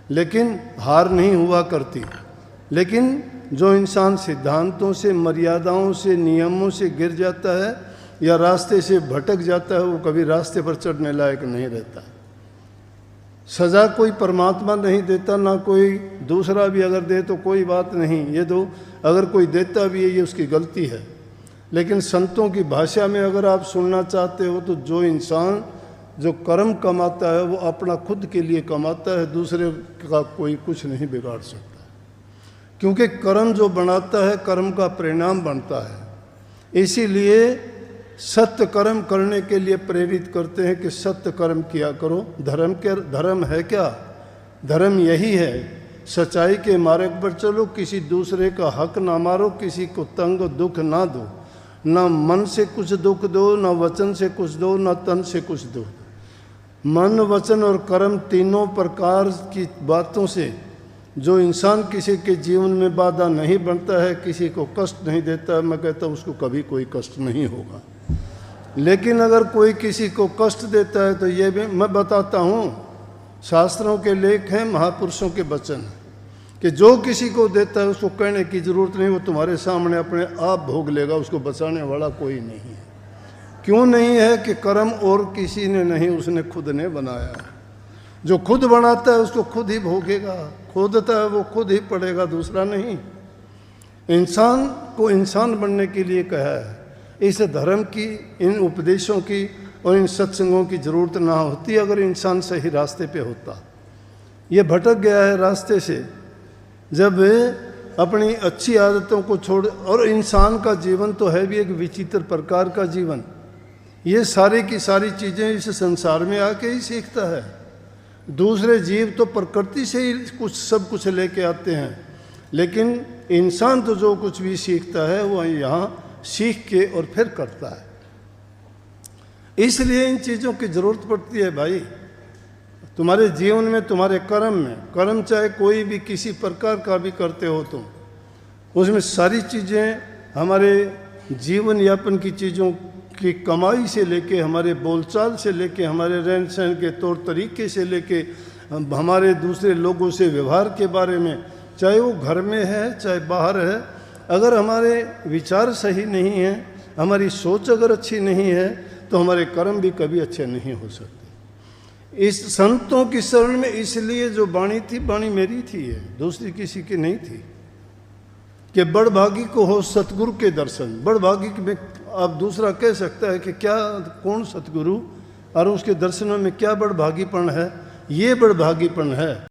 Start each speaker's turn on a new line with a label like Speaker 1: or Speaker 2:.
Speaker 1: लेकिन हार नहीं हुआ करती। लेकिन जो इंसान सिद्धांतों से, मर्यादाओं से, नियमों से गिर जाता है या रास्ते से भटक जाता है, वो कभी रास्ते पर चढ़ने लायक नहीं रहता। सज़ा कोई परमात्मा नहीं देता, ना कोई दूसरा भी अगर दे तो कोई बात नहीं, ये तो अगर कोई देता भी है ये उसकी गलती है। लेकिन संतों की भाषा में अगर आप सुनना चाहते हो तो जो इंसान जो कर्म कमाता है वो अपना खुद के लिए कमाता है, दूसरे का कोई कुछ नहीं बिगाड़ सकता। क्योंकि कर्म जो बनाता है कर्म का परिणाम बनता है। इसीलिए सत्य कर्म करने के लिए प्रेरित करते हैं कि सत्य कर्म किया करो। धर्म है क्या? धर्म यही है, सच्चाई के मार्ग पर चलो, किसी दूसरे का हक ना मारो, किसी को तंग दुख ना दो, ना मन से कुछ दुख दो, ना वचन से कुछ दो, ना तन से कुछ दो। मन, वचन और कर्म तीनों प्रकार की बातों से जो इंसान किसी के जीवन में बाधा नहीं बनता है, किसी को कष्ट नहीं देता, मैं कहता हूँ उसको कभी कोई कष्ट नहीं होगा। लेकिन अगर कोई किसी को कष्ट देता है तो ये भी मैं बताता हूँ, शास्त्रों के लेख हैं, महापुरुषों के वचन कि जो किसी को देता है उसको कहने की ज़रूरत नहीं, वो तुम्हारे सामने अपने आप भोग लेगा, उसको बचाने वाला कोई नहीं है। क्यों नहीं है? कि कर्म और किसी ने नहीं, उसने खुद ने बनाया। जो खुद बनाता है उसको खुद ही भोगेगा, खोदता है वो खुद ही पड़ेगा, दूसरा नहीं। इंसान को इंसान बनने के लिए कहा है। इस धर्म की, इन उपदेशों की और इन सत्संगों की ज़रूरत ना होती अगर इंसान सही रास्ते पे होता। ये भटक गया है रास्ते से, जब अपनी अच्छी आदतों को छोड़। और इंसान का जीवन तो है भी एक विचित्र प्रकार का जीवन। ये सारी की सारी चीज़ें इस संसार में आके ही सीखता है। दूसरे जीव तो प्रकृति से ही सब कुछ लेके आते हैं, लेकिन इंसान तो जो कुछ भी सीखता है वो यहाँ सीख के और फिर करता है। इसलिए इन चीज़ों की ज़रूरत पड़ती है भाई तुम्हारे जीवन में, तुम्हारे कर्म में। कर्म चाहे कोई भी किसी प्रकार का भी करते हो तुम, उसमें सारी चीज़ें हमारे जीवन यापन की चीज़ों की कमाई से लेके, हमारे बोलचाल से लेके, हमारे रहन सहन के तौर तरीके से लेके, हमारे दूसरे लोगों से व्यवहार के बारे में, चाहे वो घर में है चाहे बाहर है, अगर हमारे विचार सही नहीं हैं, हमारी सोच अगर अच्छी नहीं है तो हमारे कर्म भी कभी अच्छे नहीं हो सकते। इस संतों की शरण में इसलिए जो वाणी थी, वाणी मेरी थी, है दूसरी किसी की नहीं थी। कि बड़भागी को हो सतगुरु के दर्शन। बड़भागी में आप दूसरा कह सकता है कि क्या, कौन सतगुरु और उसके दर्शनों में क्या बड़भागीपन है? ये बड़भागीपन है।